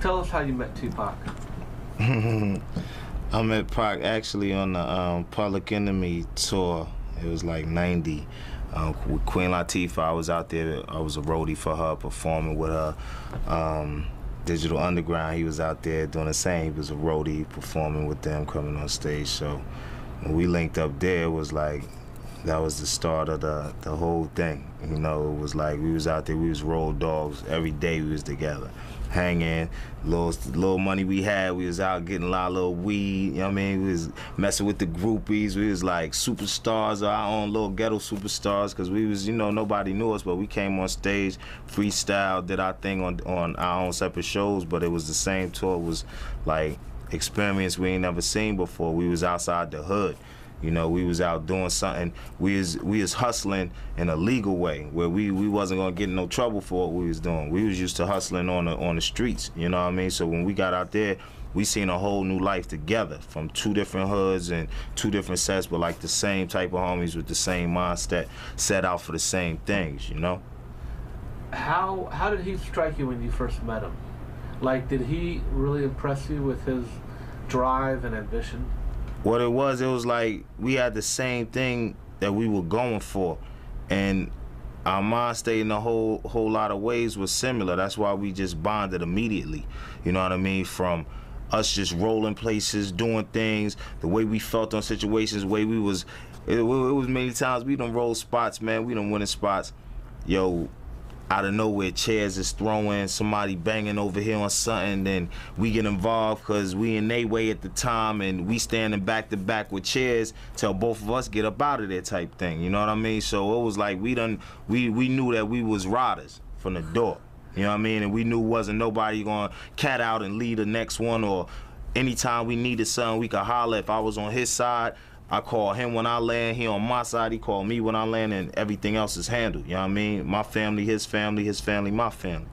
Tell us how you met Tupac. I met Pac actually on the Public Enemy tour. It was like 90. With Queen Latifah, I was out there. I was a roadie for her, performing with her. Digital Underground, he was out there doing the same. He was a roadie, performing with them, coming on stage. So when we linked up there, it was like, that was the start of the whole thing. You know, it was like we was out there, we was road dogs. Every day we was together, hanging, little money we had, we was out getting a lot of little weed, you know what I mean? We was messing with the groupies, we was like superstars, our own little ghetto superstars, because we was, you know, nobody knew us, but we came on stage, freestyle, did our thing on our own separate shows, but it was the same tour. It was like experience we ain't never seen before. We was outside the hood. You know, we was out doing something. We was hustling in a legal way, where we wasn't gonna get in no trouble for what we was doing. We was used to hustling on the streets. You know what I mean? So when we got out there, we seen a whole new life together, from two different hoods and two different sets, but like the same type of homies with the same mindset, set out for the same things. You know? How did he strike you when you first met him? Like, did he really impress you with his drive and ambition? What it was like we had the same thing that we were going for, and our mind state in a whole lot of ways was similar. That's why we just bonded immediately. You know what I mean? From us just rolling places, doing things, the way we felt on situations, the way we was. It was many times we done roll spots, man. We done winning spots. Yo, out of nowhere, chairs is throwing, somebody banging over here on something, then we get involved because we in they way at the time, and we standing back to back with chairs till both of us get up out of there type thing, you know what I mean? So it was like we knew that we was riders from the door, you know what I mean? And we knew wasn't nobody gonna cat out and lead the next one, or anytime we needed something, we could holler. If I was on his side, I call him when I land, he on my side, he call me when I land, and everything else is handled, you know what I mean? My family, his family, my family.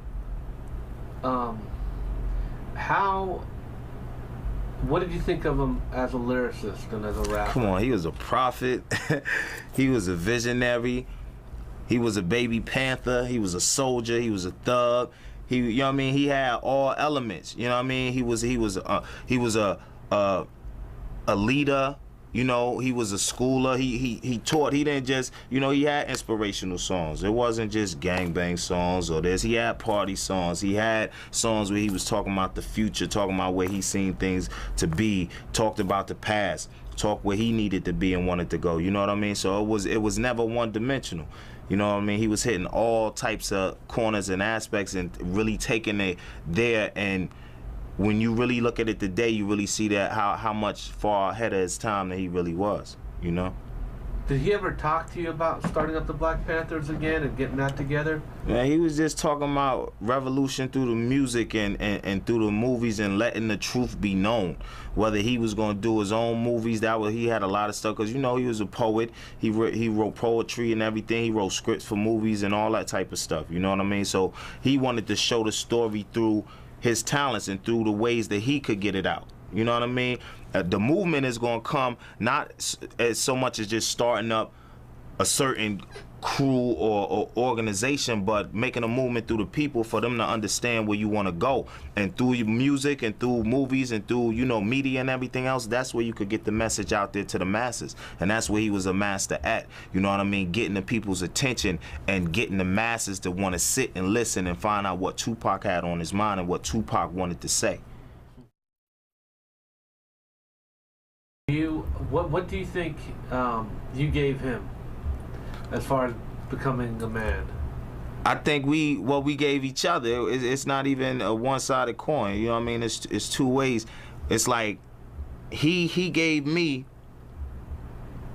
What did you think of him as a lyricist and as a rapper? Come on, he was a prophet, he was a visionary, he was a baby panther, he was a soldier, he was a thug, you know what I mean? He had all elements, you know what I mean? He was a leader. You know, he was a schooler. He taught. He didn't just, you know, he had inspirational songs. It wasn't just gangbang songs or this. He had party songs. He had songs where he was talking about the future, talking about where he seen things to be, talked about the past, talked where he needed to be and wanted to go. You know what I mean? So it was never one dimensional. You know what I mean? He was hitting all types of corners and aspects and really taking it there. And when you really look at it today, you really see that how much far ahead of his time that he really was, you know? Did he ever talk to you about starting up the Black Panthers again and getting that together? Yeah, he was just talking about revolution through the music and through the movies and letting the truth be known. Whether he was going to do his own movies, he had a lot of stuff, because, you know, he was a poet. He wrote poetry and everything. He wrote scripts for movies and all that type of stuff, you know what I mean? So he wanted to show the story through his talents and through the ways that he could get it out. You know what I mean? The movement is going to come not as so much as just starting up a certain crew or organization, but making a movement through the people for them to understand where you want to go. And through your music and through movies and through, you know, media and everything else, that's where you could get the message out there to the masses. And that's where he was a master at. You know what I mean? Getting the people's attention and getting the masses to want to sit and listen and find out what Tupac had on his mind and what Tupac wanted to say. What do you think you gave him as far as becoming a man? I think what we gave each other, it's not even a one-sided coin. You know what I mean? It's two ways. It's like he gave me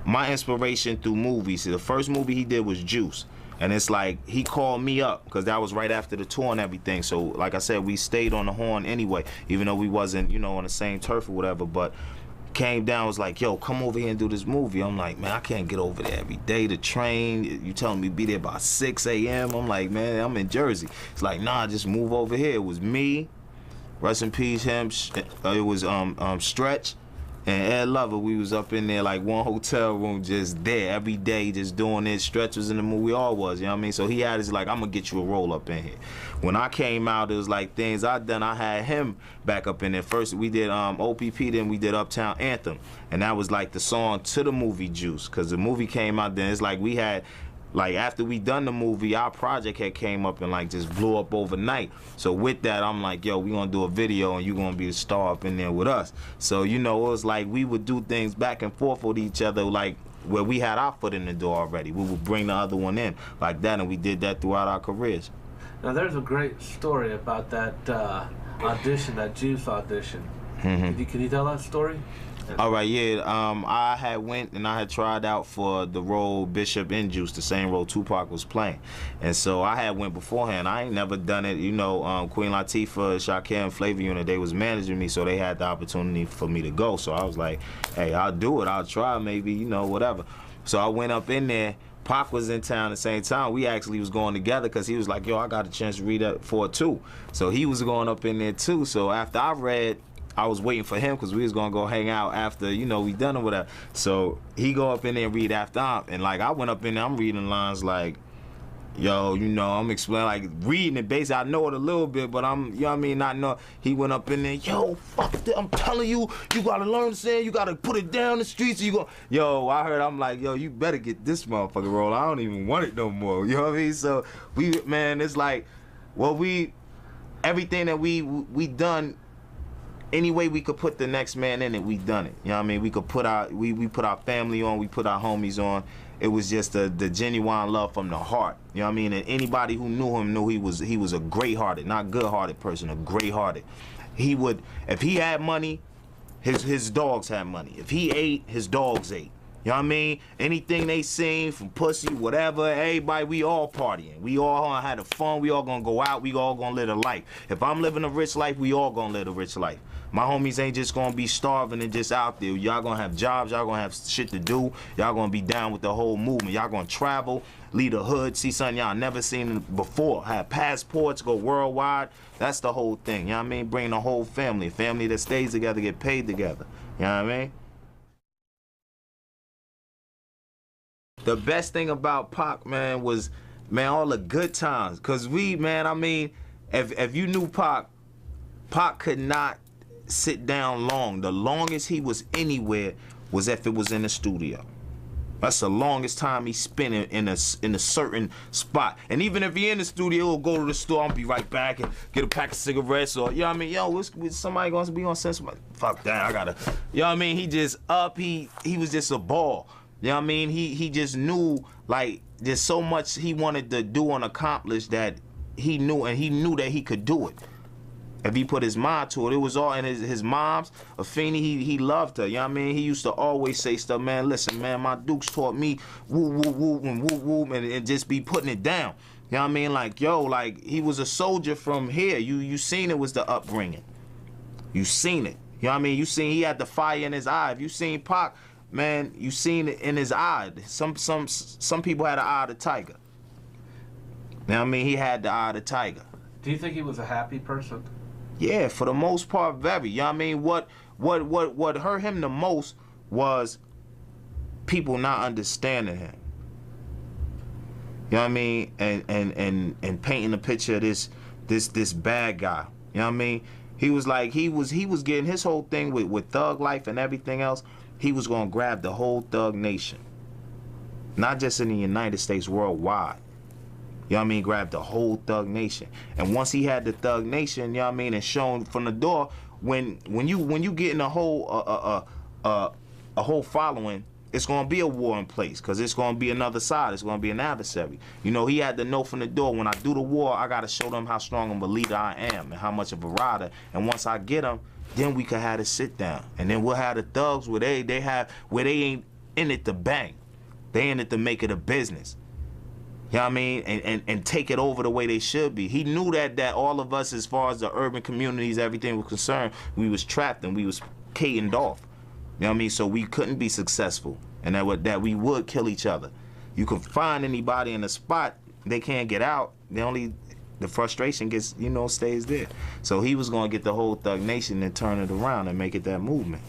my inspiration through movies. The first movie he did was Juice. And it's like he called me up because that was right after the tour and everything. So like I said, we stayed on the horn anyway, even though we wasn't, you know, on the same turf or whatever. But came down, was like, yo, come over here and do this movie. I'm like, man, I can't get over there every day to train. You telling me be there by 6 a.m.? I'm like, man, I'm in Jersey. It's like, nah, just move over here. It was me, rest in peace him. It was Stretch, And Ed Lover, we was up in there like one hotel room just there every day, just doing this. Stretch was in the movie, we all was, you know what I mean? So he had his like, I'm gonna get you a role up in here. When I came out, it was like things I done, I had him back up in there. First we did OPP, then we did Uptown Anthem. And that was like the song to the movie Juice, cause the movie came out then. It's like we had, like after we done the movie, our project had came up and like just blew up overnight. So with that, I'm like, yo, we gonna do a video and you gonna be the star up in there with us. So, you know, it was like we would do things back and forth with each other, like where we had our foot in the door already. We would bring the other one in like that, and we did that throughout our careers. Now there's a great story about that audition, that Juice audition. Mm-hmm. Can you tell that story? All right, yeah. I had went and I had tried out for the role Bishop in Juice, the same role Tupac was playing, and so I had went beforehand. I ain't never done it, you know. Queen Latifah, Shakir, and Flavor Unit, they was managing me, so they had the opportunity for me to go. So I was like, hey, I'll do it. I'll try, maybe, you know, whatever. So I went up in there. Pac was in town at the same time. We actually was going together because he was like, yo, I got a chance to read up for it too. So he was going up in there too. So after I read, I was waiting for him because we was gonna go hang out after, you know, we done or whatever. So he go up in there and read after him, and like I went up in there, I'm reading lines like, yo, you know, I'm explaining, like reading it basically. I know it a little bit, but I'm, you know what I mean, not know. He went up in there, yo, fuck that, I'm telling you, you gotta learn to say, you gotta put it down the streets. You go, yo, I heard, I'm like, yo, you better get this motherfucking role. I don't even want it no more. You know what I mean? So we, man, it's like, well, everything that we done. Any way we could put the next man in it, we done it. You know what I mean? We could put we put our family on, we put our homies on. It was just the genuine love from the heart. You know what I mean? And anybody who knew him knew he was a great-hearted, not good-hearted person, a great-hearted. He would, if he had money, his dogs had money. If he ate, his dogs ate. You know what I mean? Anything they seen, from pussy, whatever, everybody, we all partying. We all had a fun, we all gonna go out, we all gonna live a life. If I'm living a rich life, we all gonna live a rich life. My homies ain't just gonna be starving and just out there. Y'all gonna have jobs, y'all gonna have shit to do, y'all gonna be down with the whole movement. Y'all gonna travel, leave the hood, see something y'all never seen before, have passports, go worldwide. That's the whole thing, you know what I mean? Bring the whole family, family that stays together, get paid together, you know what I mean? The best thing about Pac, man, was, man, all the good times. Cause we, man, I mean, if you knew Pac, Pac could not sit down long. The longest he was anywhere was if it was in the studio. That's the longest time he spent in a certain spot. And even if he in the studio, he'll go to the store and be right back and get a pack of cigarettes, or, you know what I mean? Yo, somebody going to be on set? Fuck that, I gotta, you know what I mean? He just up, he was just a ball. You know what I mean? He just knew, like, there's so much he wanted to do and accomplish that he knew, and he knew that he could do it. If he put his mind to it, it was all in his mom's, Afeni, he loved her, you know what I mean? He used to always say stuff, man, listen, man, my Dukes taught me woo, woo, woo, and woo, woo, and just be putting it down. You know what I mean? Like, yo, like, he was a soldier from here. You seen it was the upbringing. You seen it. You know what I mean? You seen he had the fire in his eye. If you seen Pac, man, you seen it in his eye. Some people had the eye of the tiger. You know what I mean? He had the eye of the tiger. Do you think he was a happy person? Yeah, for the most part, very. You know what I mean? What hurt him the most was people not understanding him. You know what I mean? And painting a picture of this bad guy. You know what I mean? He was like, he was getting his whole thing with thug life and everything else. He was gonna grab the whole thug nation. Not just in the United States, worldwide. You know what I mean? Grab the whole thug nation. And once he had the thug nation, you know what I mean, and shown from the door, when you get in a whole following, it's gonna be a war in place, because it's gonna be another side, it's gonna be an adversary. You know, he had to know from the door, when I do the war, I gotta show them how strong of a leader I am and how much of a rider. And once I get them, then we could have a sit down. And then we'll have the thugs where they ain't in it to bang. They in it to make it a business. You know what I mean? And take it over the way they should be. He knew that all of us, as far as the urban communities, everything was concerned, we was trapped and we was catened off. You know what I mean? So we couldn't be successful, and that we would kill each other. You can find anybody in a spot, they can't get out. The frustration gets, stays there. So he was gonna get the whole thug nation and turn it around and make it that movement.